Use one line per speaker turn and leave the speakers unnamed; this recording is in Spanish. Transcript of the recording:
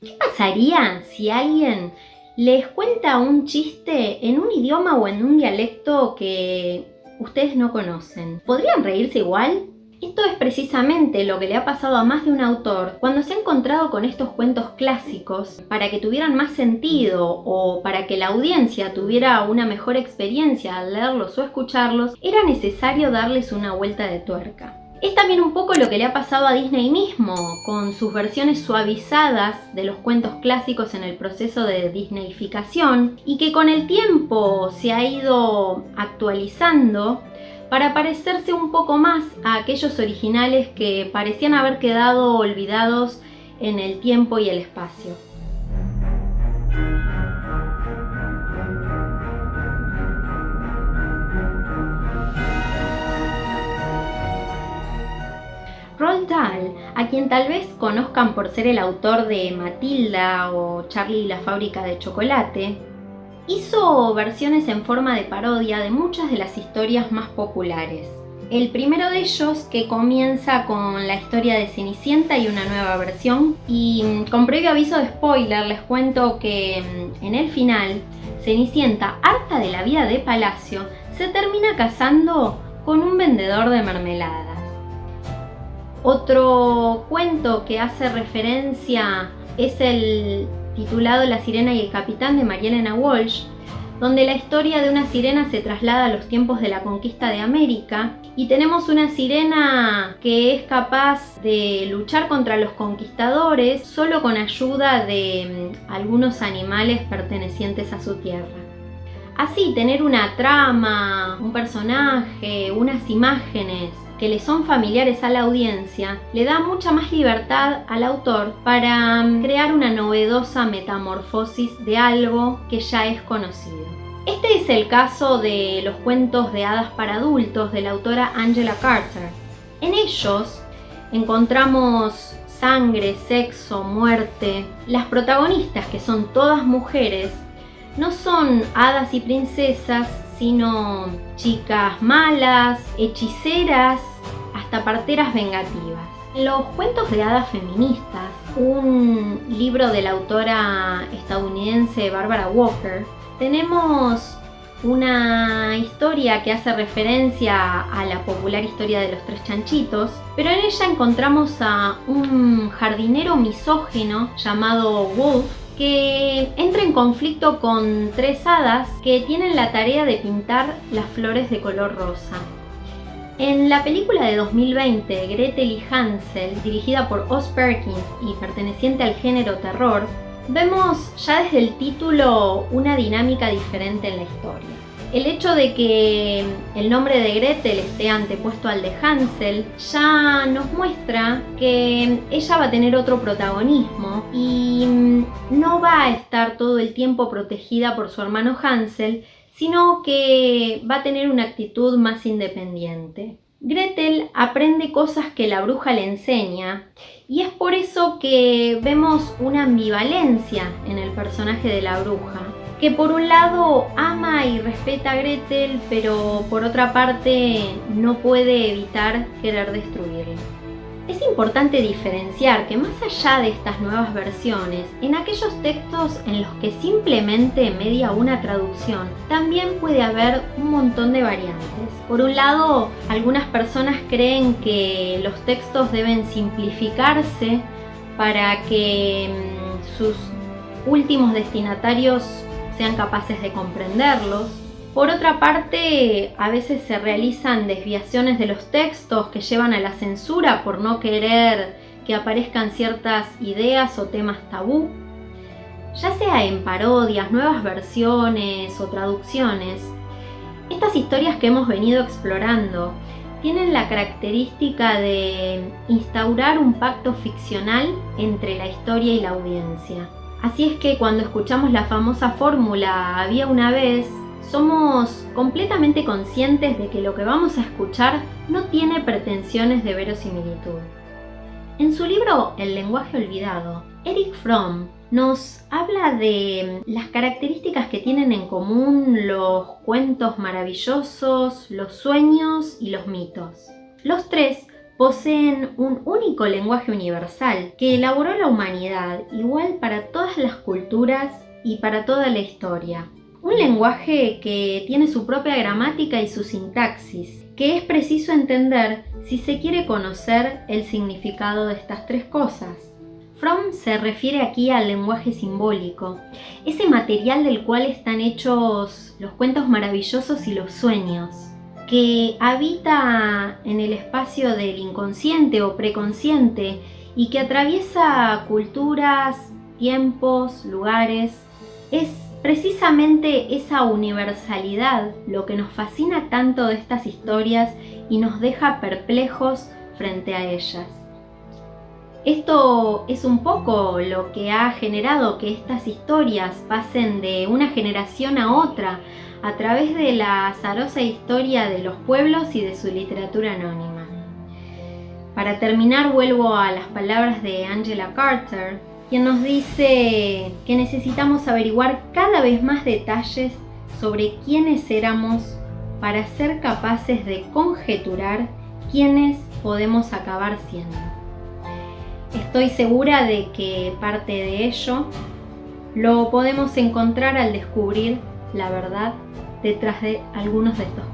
¿Qué pasaría si alguien les cuenta un chiste en un idioma o en un dialecto que ustedes no conocen? ¿Podrían reírse igual? Esto es precisamente lo que le ha pasado a más de un autor cuando se ha encontrado con estos cuentos clásicos. Para que tuvieran más sentido o para que la audiencia tuviera una mejor experiencia al leerlos o escucharlos, era necesario darles una vuelta de tuerca. Es también un poco lo que le ha pasado a Disney mismo, con sus versiones suavizadas de los cuentos clásicos en el proceso de disneyificación, y que con el tiempo se ha ido actualizando para parecerse un poco más a aquellos originales que parecían haber quedado olvidados en el tiempo y el espacio. Roald Dahl, a quien tal vez conozcan por ser el autor de Matilda o Charlie y la fábrica de chocolate, hizo versiones en forma de parodia de muchas de las historias más populares. El primero de ellos, que comienza con la historia de Cenicienta y una nueva versión, y con previo aviso de spoiler les cuento que en el final, Cenicienta, harta de la vida de palacio, se termina casando con un vendedor de mermeladas. Otro cuento que hace referencia es el titulado La sirena y el capitán de María Elena Walsh, donde la historia de una sirena se traslada a los tiempos de la conquista de América y tenemos una sirena que es capaz de luchar contra los conquistadores solo con ayuda de algunos animales pertenecientes a su tierra. Así, tener una trama, un personaje, unas imágenes que le son familiares a la audiencia, le da mucha más libertad al autor para crear una novedosa metamorfosis de algo que ya es conocido. Este es el caso de los cuentos de hadas para adultos de la autora Angela Carter. En ellos encontramos sangre, sexo, muerte. Las protagonistas, que son todas mujeres, no son hadas y princesas, sino chicas malas, hechiceras, hasta parteras vengativas. En los cuentos de hadas feministas, un libro de la autora estadounidense Barbara Walker, tenemos una historia que hace referencia a la popular historia de los tres chanchitos, pero en ella encontramos a un jardinero misógino llamado Wolf, que entra en conflicto con tres hadas que tienen la tarea de pintar las flores de color rosa. En la película de 2020, Gretel y Hansel, dirigida por Oz Perkins y perteneciente al género terror, vemos ya desde el título una dinámica diferente en la historia. El hecho de que el nombre de Gretel esté antepuesto al de Hansel ya nos muestra que ella va a tener otro protagonismo y no va a estar todo el tiempo protegida por su hermano Hansel, sino que va a tener una actitud más independiente. Gretel aprende cosas que la bruja le enseña y es por eso que vemos una ambivalencia en el personaje de la bruja, que por un lado ama y respeta a Gretel, pero por otra parte no puede evitar querer destruirla. Es importante diferenciar que más allá de estas nuevas versiones, en aquellos textos en los que simplemente media una traducción, también puede haber un montón de variantes. Por un lado, algunas personas creen que los textos deben simplificarse para que sus últimos destinatarios sean capaces de comprenderlos. Por otra parte, a veces se realizan desviaciones de los textos que llevan a la censura por no querer que aparezcan ciertas ideas o temas tabú. Ya sea en parodias, nuevas versiones o traducciones, estas historias que hemos venido explorando tienen la característica de instaurar un pacto ficcional entre la historia y la audiencia. Así es que cuando escuchamos la famosa fórmula "había una vez", somos completamente conscientes de que lo que vamos a escuchar no tiene pretensiones de verosimilitud. En su libro El lenguaje olvidado, Erich Fromm nos habla de las características que tienen en común los cuentos maravillosos, los sueños y los mitos. Los tres poseen un único lenguaje universal que elaboró la humanidad, igual para todas las culturas y para toda la historia. Un lenguaje que tiene su propia gramática y su sintaxis, que es preciso entender si se quiere conocer el significado de estas tres cosas. Fromm se refiere aquí al lenguaje simbólico, ese material del cual están hechos los cuentos maravillosos y los sueños, que habita en el espacio del inconsciente o preconsciente y que atraviesa culturas, tiempos, lugares. Es precisamente esa universalidad lo que nos fascina tanto de estas historias y nos deja perplejos frente a ellas. Esto es un poco lo que ha generado que estas historias pasen de una generación a otra a través de la azarosa historia de los pueblos y de su literatura anónima. Para terminar, vuelvo a las palabras de Angela Carter, quien nos dice que necesitamos averiguar cada vez más detalles sobre quiénes éramos para ser capaces de conjeturar quiénes podemos acabar siendo. Estoy segura de que parte de ello lo podemos encontrar al descubrir la verdad detrás de algunos de estos